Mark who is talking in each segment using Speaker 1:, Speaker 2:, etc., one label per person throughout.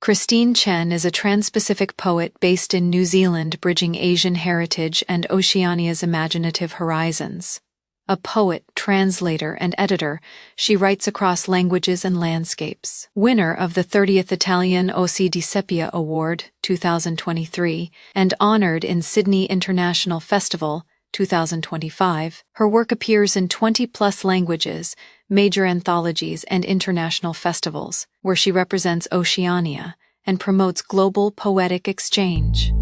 Speaker 1: Christine Chen is a trans-Pacific poet based in New Zealand, bridging Asian heritage and Oceania's imaginative horizons. A poet, translator, and editor, she writes across languages and landscapes. Winner of the 30th Italian Ossi di Seppia Award, 2023, and honored in Sydney International Festival, 2025, her work appears in 20-plus languages, major anthologies, and international festivals, where she represents Oceania and promotes global poetic exchange.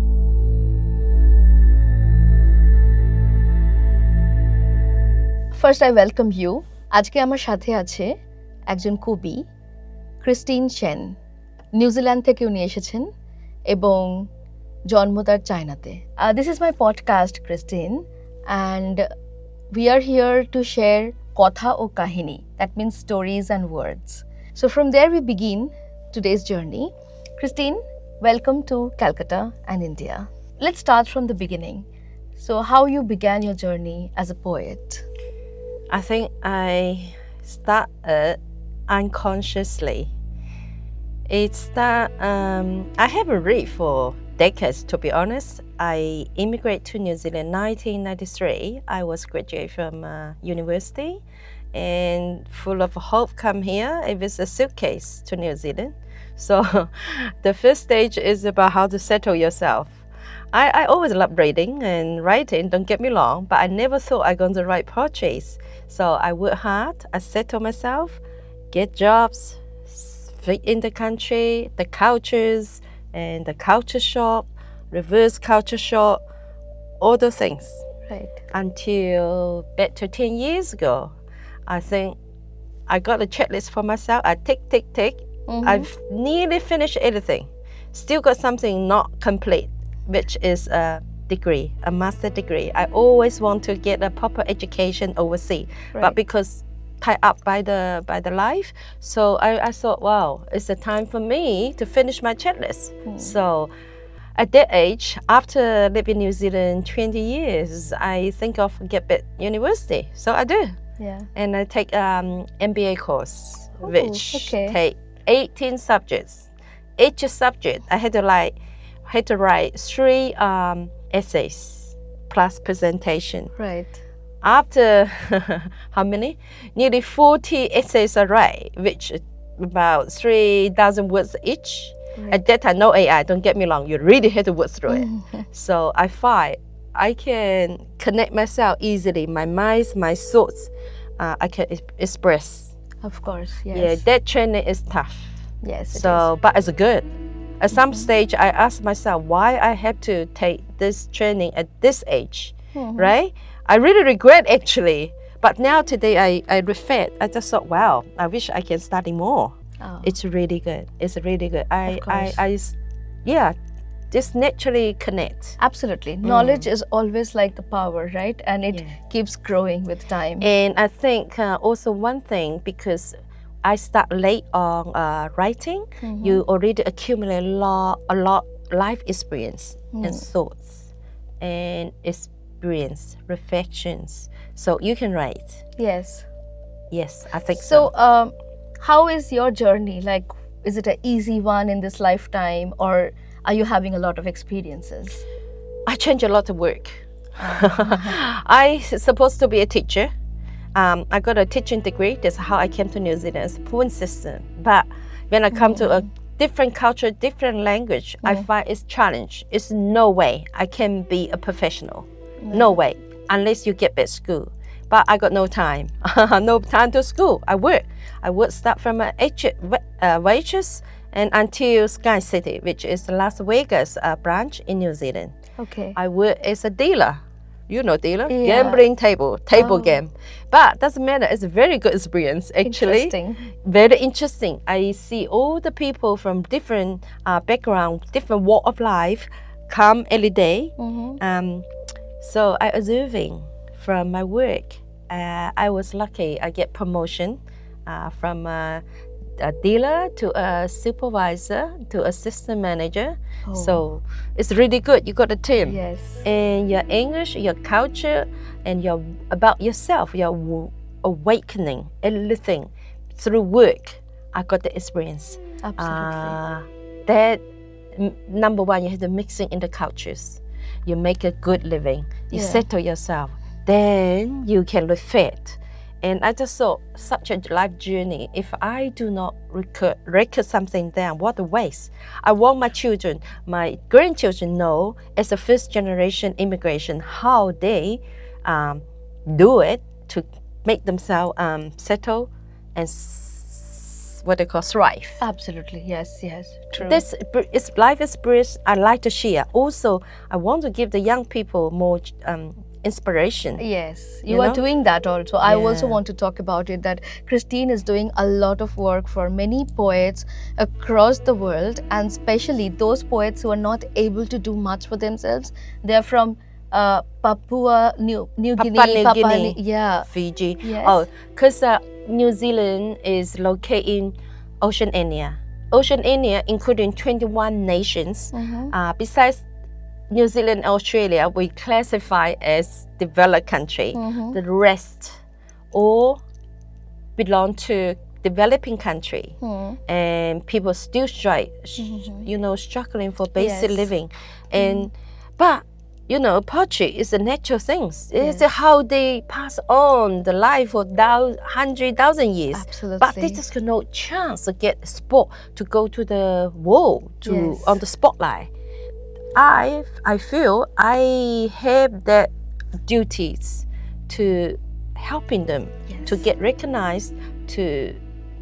Speaker 2: First, I welcome you. আজকে আমার সাথে আছে একজন কবি Christine chain. New Zealand থেকে উনি এসেছেন এবং জন্ম তার চায়নাতে। This is my podcast, Christine, and we are here to share Kotha O Kahini. That means stories and words. So from there we begin today's journey. Christine, welcome to Calcutta and India. Let's start from the beginning. So how you began your journey as a poet?
Speaker 3: I think I started unconsciously. It's that I haven't read for decades, to be honest. I immigrated to New Zealand in 1993. I was graduate from university and full of hope come here. It was a suitcase to New Zealand. So the first stage is about how to settle yourself. I always loved reading and writing, don't get me wrong, but I never thought I'd going to write poetry. So I worked hard, I settled myself, get jobs, fit in the country, the cultures, and the culture shock, reverse culture shock, all those things.
Speaker 2: Right.
Speaker 3: Until back to 10 years ago, I think I got a checklist for myself. I tick.
Speaker 2: Mm-hmm.
Speaker 3: I've nearly finished everything. Still got something not complete, which is a degree, a master degree. I always want to get a proper education overseas,
Speaker 2: Right.
Speaker 3: but because tied up by the life, so I thought, wow, it's the time for me to finish my checklist. So at that age, after living in New Zealand 20 years, I think of get back university. So I do.
Speaker 2: Yeah.
Speaker 3: And I take MBA course,
Speaker 2: Oh,
Speaker 3: which
Speaker 2: okay.
Speaker 3: take 18 subjects. Each subject, I had to write 3 essays plus presentation.
Speaker 2: Right.
Speaker 3: After how many? Nearly 40 essays I write, which is about 3,000 words each.
Speaker 2: Right.
Speaker 3: At that time, no AI, don't get me wrong, you really had to work through it. So I find I can connect myself easily, my mind, my thoughts, I can express.
Speaker 2: Of course, yes.
Speaker 3: Yeah, that training is tough.
Speaker 2: Yes, it
Speaker 3: So,
Speaker 2: is.
Speaker 3: but it's good. At some stage, I asked myself why I have to take this training at this age, right? I really regret actually. But now today, I reflect. I just thought, wow, I wish I can study more.
Speaker 2: Oh.
Speaker 3: It's really good. It's really good.
Speaker 2: course.
Speaker 3: Yeah, just naturally connect.
Speaker 2: Absolutely. Knowledge is always like the power, right? And it
Speaker 3: Yeah.
Speaker 2: keeps growing with time.
Speaker 3: And I think also one thing, because I start late on writing, you already accumulate a lot life experience and thoughts and experience, reflections. So you can write.
Speaker 2: Yes.
Speaker 3: Yes, I think
Speaker 2: So, how is your journey? Like, is it an easy one in this lifetime, or are you having a lot of experiences?
Speaker 3: I change a lot of work. I supposed to be a teacher. I got a teaching degree. That's how I came to New Zealand as a point system. But when I come to a different culture, different language, I find it's challenge. It's no way I can be a professional. No way, unless you get back school. But I got no time. No time to school. I work start from a waitress and until Sky City, which is the Las Vegas branch in New Zealand.
Speaker 2: Okay.
Speaker 3: I work as a dealer. You know dealer?
Speaker 2: Yeah.
Speaker 3: Gambling table game. But doesn't matter, it's a very good experience actually.
Speaker 2: Interesting.
Speaker 3: Very interesting. I see all the people from different background, different walk of life come every day. So I observing from my work. I was lucky, I get promotion from a dealer to a supervisor to assistant manager. So it's really good. You got a team.
Speaker 2: Yes.
Speaker 3: And your English, your culture, and your about yourself, your awakening, everything through work. I got the experience.
Speaker 2: Absolutely.
Speaker 3: that number one, you have to mixing in the cultures. You make a good living. You settle yourself. Then you can reflect. And I just thought, such a life journey, if I do not record something down, what a waste. I want my children, my grandchildren know, as a first generation immigration, how they do it to make themselves settle and what they call thrive.
Speaker 2: Absolutely, yes, true.
Speaker 3: This is life experience I like to share. Also, I want to give the young people more inspiration.
Speaker 2: Yes, you are doing that also. I also want to talk about it, that Christine is doing a lot of work for many poets across the world, and especially those poets who are not able to do much for themselves. They're from Papua New Guinea,
Speaker 3: Fiji.
Speaker 2: Yes.
Speaker 3: Oh, because New Zealand is located in Oceania. Oceania, including 21 nations. Besides New Zealand and Australia, we classify as developed country. The rest all belong to developing country, and people still struggling for basic living. And but poetry is a natural thing. It's how they pass on the life for 100,000 years.
Speaker 2: Absolutely.
Speaker 3: But they just got no chance to get sport to go to the world on the spotlight. I feel I have that duties to helping them to get recognized, to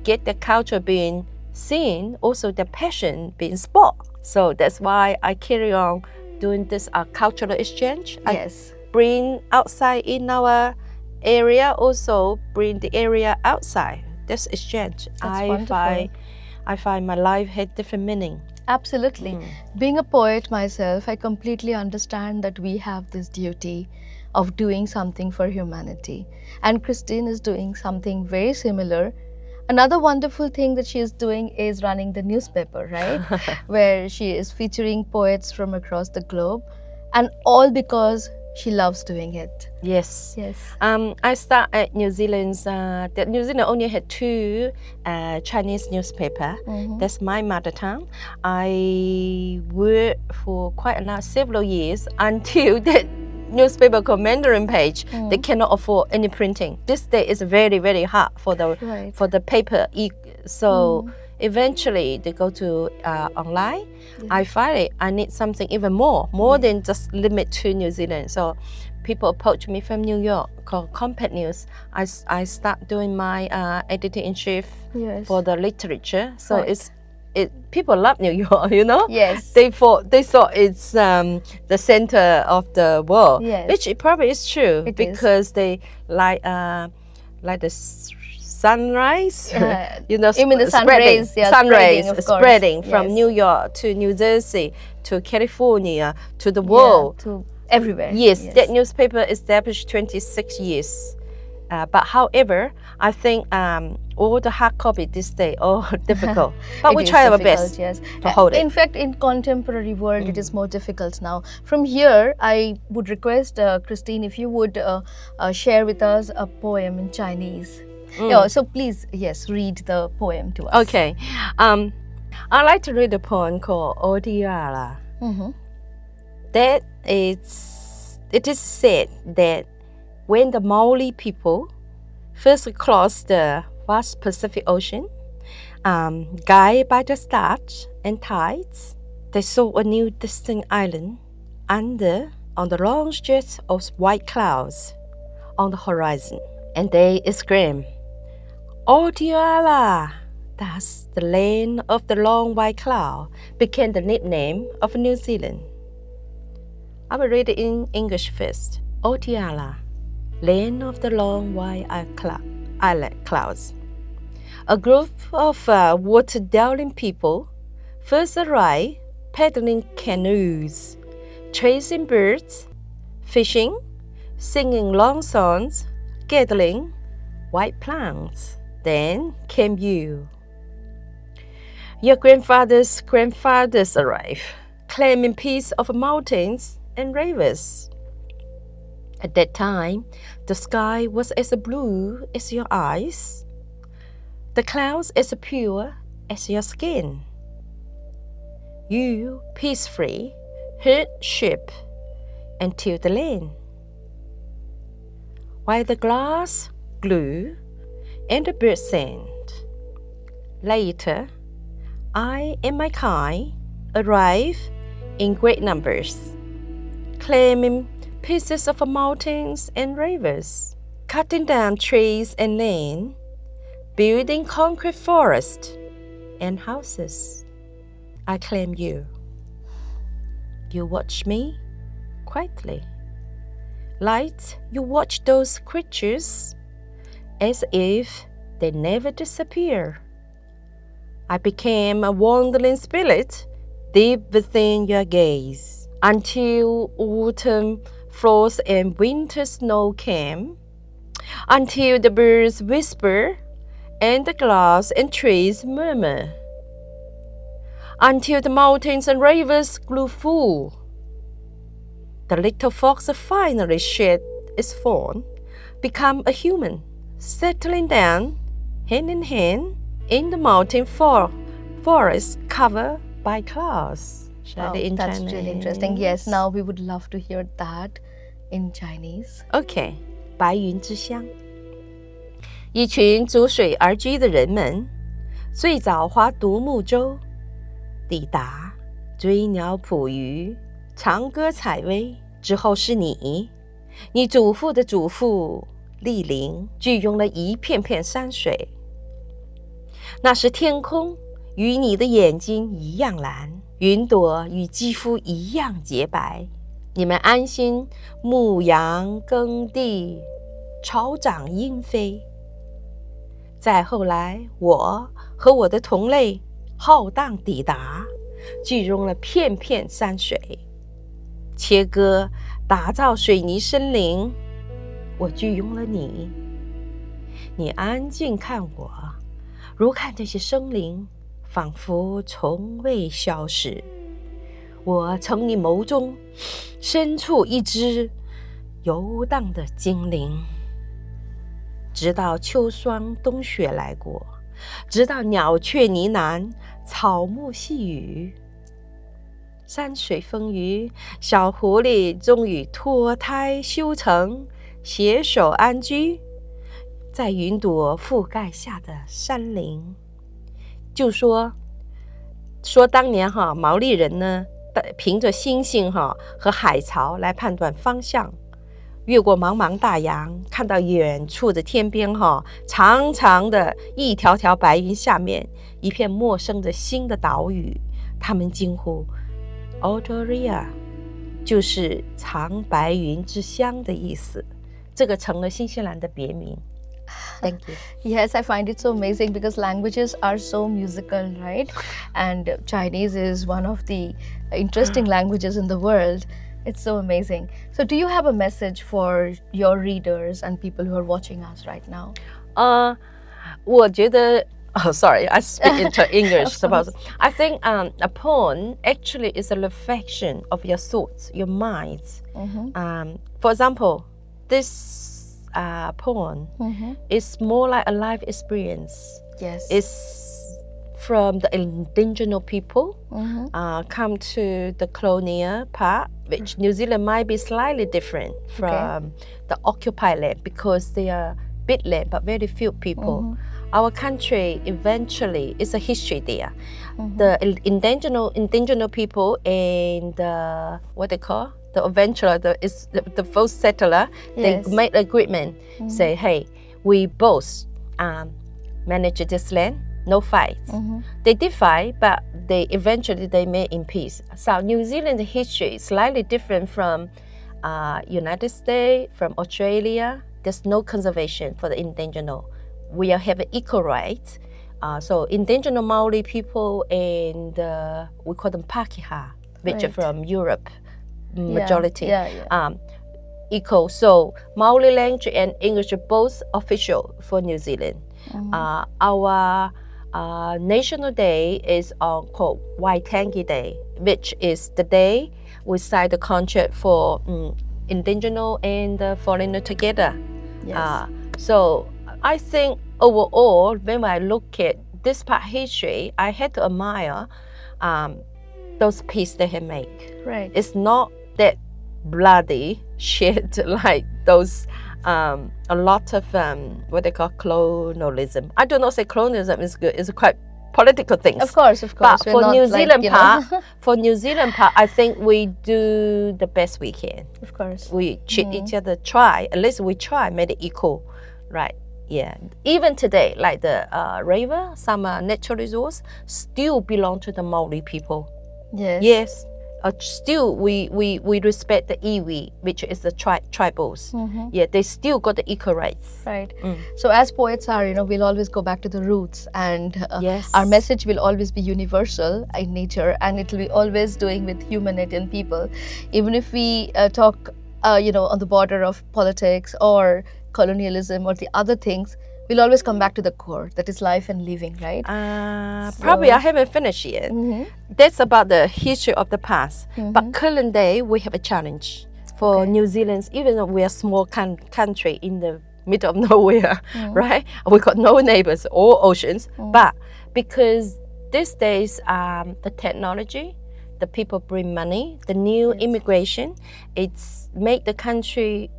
Speaker 3: get their culture being seen, also their passion being sport. So that's why I carry on doing this cultural exchange. I bring outside in our area, also bring the area outside. That's exchange. I find my life had different meaning.
Speaker 2: Absolutely. Being a poet myself, I completely understand that we have this duty of doing something for humanity. And Christine is doing something very similar. Another wonderful thing that she is doing is running the newspaper, right? Where she is featuring poets from across the globe, and all because she loves doing it.
Speaker 3: Yes. I start at New Zealand's. New Zealand only had 2 Chinese newspaper. That's my mother tongue. I worked for several years until that newspaper called Mandarin page. They cannot afford any printing. This day is very, very hard for the paper. So eventually they go to online. I find it I need something even more than just limit to New Zealand. So people approach me from New York called Compact News. I start doing my editor-in-chief for the literature. So people love New York,
Speaker 2: Yes.
Speaker 3: They thought it's the center of the world, which it probably is true because they like the sunrise,
Speaker 2: you mean the sun rays,
Speaker 3: spreading from New York to New Jersey to California to the world,
Speaker 2: to everywhere.
Speaker 3: Yes, that newspaper established 26 years. But however, I think all the hard copy this day difficult. But we try our best to hold it.
Speaker 2: In fact, in contemporary world, it is more difficult now. From here, I would request Christine, if you would share with us a poem in Chinese. So please, read the poem to us.
Speaker 3: Okay. I like to read a poem called Odiala. It is said that when the Maori people first crossed the vast Pacific Ocean, guided by the stars and tides, they saw a new distant island on the long stretch of white clouds on the horizon. And they exclaimed, "Aotearoa!" Thus, the land of the long white cloud became the nickname of New Zealand. I will read it in English first. Aotearoa, land of the long white island clouds. A group of water-dwelling people first arrived paddling canoes, chasing birds, fishing, singing long songs, gathering white plants. Then came you. Your grandfathers' grandfathers arrived, claiming peace of mountains and rivers. At that time, the sky was as blue as your eyes, the clouds as pure as your skin. you peacefully herd sheep and till the land, while the grass grew and the birds sang. Later, I and my kind arrived in great numbers, claiming pieces of mountains and rivers, cutting down trees and land, building concrete forests and houses. I claim you. You watch me quietly, like you watch those creatures as if they never disappear. I became a wandering spirit deep within your gaze until autumn frost and winter snow came, until the birds whisper and the grass and trees murmur, until the mountains and rivers grew full. The little fox finally shed its fawn, become a human, settling down hand in hand in the mountain forest covered by clouds.
Speaker 2: Wow, that's really interesting. Yes, now we would love to hear that in Chinese.
Speaker 3: Okay, 白云之乡。一群逐水而居的人们，最早划独木舟，抵达追鸟捕鱼、唱歌采薇。之后是你祖父的祖父莅临，聚拥了一片片山水。那时天空与你的眼睛一样蓝，云朵与肌肤一样洁白。你们安心牧羊耕地，草长莺飞。再后来，我和我的同类浩荡抵达，聚拥了片片山水，切割打造水泥森林。我聚拥了你，你安静看我，如看这些生灵仿佛从未消失。我从你眸中深处一只游荡的精灵，直到秋霜冬雪来过，直到鸟雀呢喃，草木细语。山水风雨，小狐狸终于脱胎修成，携手安居在云朵覆盖下的山林。就说当年毛利人呢，凭着星星和海潮来判断方向，越过茫茫大洋，看到远处的天边长长的一条条白云下面，一片陌生的新的岛屿，他们惊呼 Autoria， 就是长白云之乡的意思。这个成了新西兰的别名。Thank you.
Speaker 2: Yes, I find it so amazing because languages are so musical, right? And Chinese is one of the interesting languages in the world. It's so amazing. So do you have a message for your readers and people who are watching us right now?
Speaker 3: 我觉得sorry, I speak into English. Suppose I think a poem actually is a reflection of your thoughts, your minds. For example, this poem is more like a life experience.
Speaker 2: Yes.
Speaker 3: It's from the indigenous people come to the colonial part, which New Zealand might be slightly different from the occupied land because they are big land but very few people. Our country eventually is a history there. The indigenous people and what they call the adventurer, the first settler,
Speaker 2: Yes.
Speaker 3: they made agreement, say, hey, we both manage this land, no fights. They did fight, but they eventually made in peace. So New Zealand's history is slightly different from United States, from Australia. There's no conservation for the indigenous. We have equal rights. So indigenous Maori people and we call them Pakeha, which are from Europe, majority. Equal. So Maori language and English are both official for New Zealand. Our national day is called Waitangi Day, which is the day we sign the contract for indigenous and foreigner together.
Speaker 2: Yes.
Speaker 3: So I think overall, when I look at this part history, I had to admire those pieces they have made.
Speaker 2: Right.
Speaker 3: It's not that bloody shit like those a lot of what they call colonialism. I do not say colonialism is good. It's quite political things.
Speaker 2: Of course.
Speaker 3: But
Speaker 2: We're
Speaker 3: for
Speaker 2: not
Speaker 3: New
Speaker 2: like,
Speaker 3: Zealand
Speaker 2: you
Speaker 3: part,
Speaker 2: know.
Speaker 3: I think we do the best we can.
Speaker 2: Of course.
Speaker 3: We treat each other, try. At least we try, made it equal, right? Yeah. Even today, like the river, some natural resource, still belong to the Maori people.
Speaker 2: Yes.
Speaker 3: Yes. Still, we respect the iwi, which is the tribals. Yeah, they still got the equal rights.
Speaker 2: Right. So as poets are, you know, we'll always go back to the roots, and
Speaker 3: Yes.
Speaker 2: our message will always be universal in nature, and it will be always doing with humanity and people. Even if we talk, you know, on the border of politics or colonialism or the other things, we'll always come back to the core, that is life and living, right?
Speaker 3: Probably I haven't finished yet. That's about the history of the past. But current day, we have a challenge for New Zealanders, even though we are a small country in the middle of nowhere, right? We got no neighbors or oceans. But because these days, the technology, the people bring money, the new immigration, it's made the country,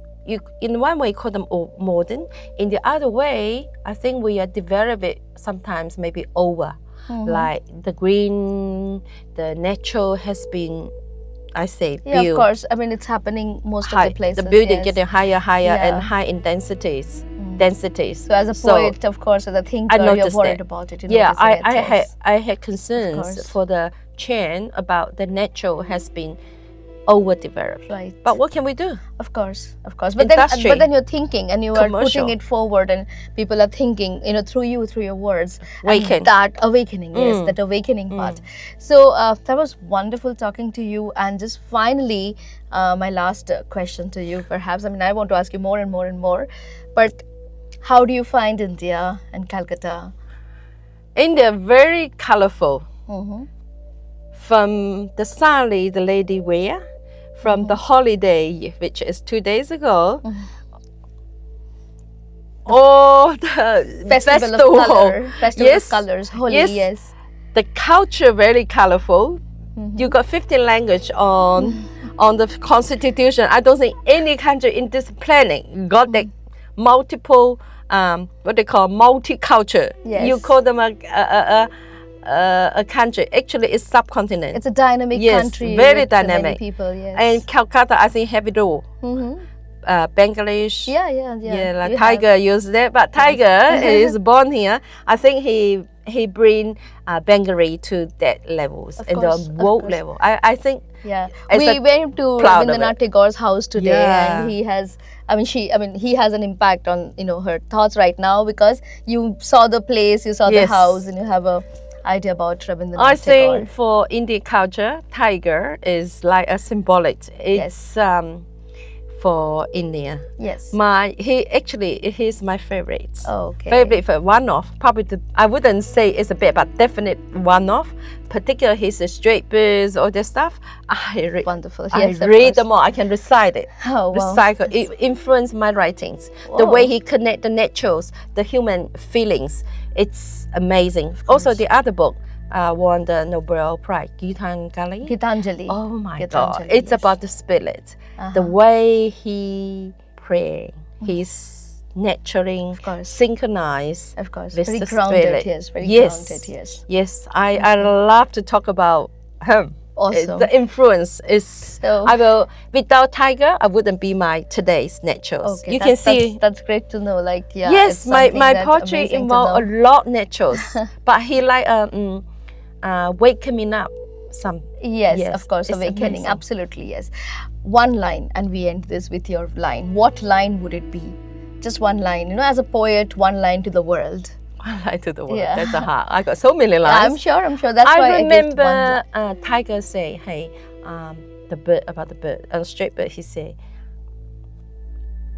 Speaker 3: in one way, call them modern. In the other way, I think we are developing sometimes maybe over. Like the green, the natural has been, I say, built.
Speaker 2: Yeah, of course. I mean, it's happening most of the places.
Speaker 3: The building
Speaker 2: yes.
Speaker 3: getting higher
Speaker 2: Yeah.
Speaker 3: and high in densities.
Speaker 2: So as a poet, of course, as a thinker, you're worried about it.
Speaker 3: Yeah,
Speaker 2: I
Speaker 3: I had concerns for the Chen about the natural has been overdeveloped.
Speaker 2: Right.
Speaker 3: But what can we do?
Speaker 2: Of course. But then you're thinking, and you are
Speaker 3: Commercial.
Speaker 2: putting it forward, and people are thinking, you know, through your words.
Speaker 3: Awaken.
Speaker 2: And that awakening, yes, that awakening part. So that was wonderful talking to you. And just finally, my last question to you, perhaps. I mean, I want to ask you more and more and more. But how do you find India and Calcutta?
Speaker 3: India, very colorful. From the sari the lady wear, from the holiday, which is 2 days ago, or the
Speaker 2: Festival of color, Festival of colors, Holi, yes.
Speaker 3: The culture very colorful. You got 15 language on the constitution. I don't think any country in this planet got that multiple, what they call multicultural.
Speaker 2: Yes.
Speaker 3: You call them a country. Actually, it's subcontinent.
Speaker 2: It's a dynamic country.
Speaker 3: Very
Speaker 2: with
Speaker 3: dynamic.
Speaker 2: Many people, yes.
Speaker 3: And Calcutta, I think, have it all. Bangladesh.
Speaker 2: Yeah.
Speaker 3: Like Tiger used that, but Tiger is born here. I think he bring Bengali to that levels and the world level. I think.
Speaker 2: Yeah, we went to Rabindranath Tagore's house today, and he has. He has an impact on her thoughts right now, because you saw the place, you saw the house, and you have a idea about Rabindranath Tagore.
Speaker 3: I think for Indian culture, tiger is like a symbolic. It's for India.
Speaker 2: Yes.
Speaker 3: He's my favorite.
Speaker 2: Okay.
Speaker 3: Favorite for one-off. Probably I wouldn't say it's a bit, but definite one-off. Particularly his straight birds, all that stuff.
Speaker 2: Wonderful.
Speaker 3: Yes, I read them all. I can recite it.
Speaker 2: Oh, wow.
Speaker 3: Recycle. It influenced my writings. Whoa. The way he connect the naturals, the human feelings. It's amazing. Also, the other book won the Nobel Prize,
Speaker 2: Gitanjali.
Speaker 3: Oh my God. It's about the spirit. The way he pray, he's nurturing, synchronized.
Speaker 2: Of course.
Speaker 3: With
Speaker 2: very
Speaker 3: the
Speaker 2: grounded,
Speaker 3: spirit.
Speaker 2: yes. Very grounded, yes.
Speaker 3: Yes, I love to talk about him.
Speaker 2: Awesome.
Speaker 3: The influence is. Without tiger, I wouldn't be my today's naturals.
Speaker 2: Okay,
Speaker 3: you can see.
Speaker 2: That's great to know. Like, yeah.
Speaker 3: Yes, my poetry involve a lot naturals, but he like waking up.
Speaker 2: Yes, of course, awakening. Amazing. Absolutely, yes. One line, and we end this with your line. What line would it be? Just one line. As a poet, one line to the world.
Speaker 3: One line to the world. Yeah. That's a hard. I got so many lines.
Speaker 2: Yeah, I'm sure. That's why
Speaker 3: I remember Tiger say, "Hey, the bird about the bird, a straight bird." He say,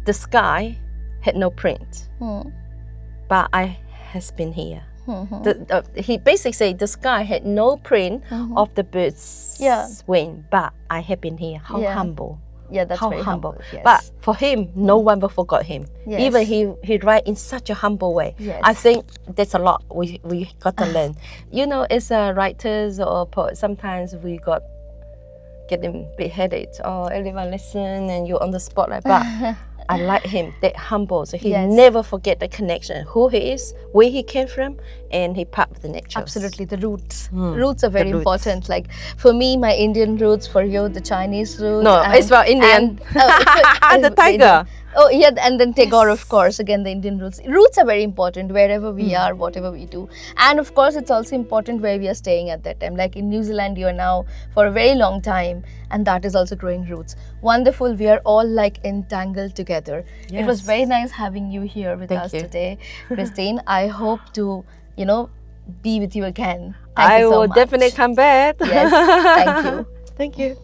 Speaker 3: "The sky had no print, but I has been here." He basically said the sky had no print of the bird's wing, but I have been here. How humble.
Speaker 2: Yeah, that's
Speaker 3: How
Speaker 2: very humble. Yes.
Speaker 3: But for him, no one will forget him.
Speaker 2: Yes.
Speaker 3: Even he write in such a humble way.
Speaker 2: Yes.
Speaker 3: I think there's a lot we got to learn. You know, as writers or poets, sometimes we got getting beheaded or everyone listen and you're on the spotlight. But I like him, that humble. So he
Speaker 2: Yes.
Speaker 3: never forget the connection, who he is, where he came from, and he part of the nature.
Speaker 2: Absolutely, the roots. Roots are very
Speaker 3: roots.
Speaker 2: important. Like for me, my Indian roots, for you, the Chinese roots.
Speaker 3: No, it's about Indian. The tiger.
Speaker 2: Oh yeah, and then Tagore, of course, again the Indian roots. Roots are very important wherever we are, whatever we do. And of course, it's also important where we are staying at that time. Like in New Zealand, you are now for a very long time, and that is also growing roots. Wonderful, we are all like entangled together. It was
Speaker 3: Yes.
Speaker 2: very nice having you here with us
Speaker 3: you.
Speaker 2: today, Christine. I hope to, be with you again. Thank
Speaker 3: I
Speaker 2: you so
Speaker 3: will
Speaker 2: much.
Speaker 3: definitely come back.
Speaker 2: Yes, thank you.
Speaker 3: Thank you.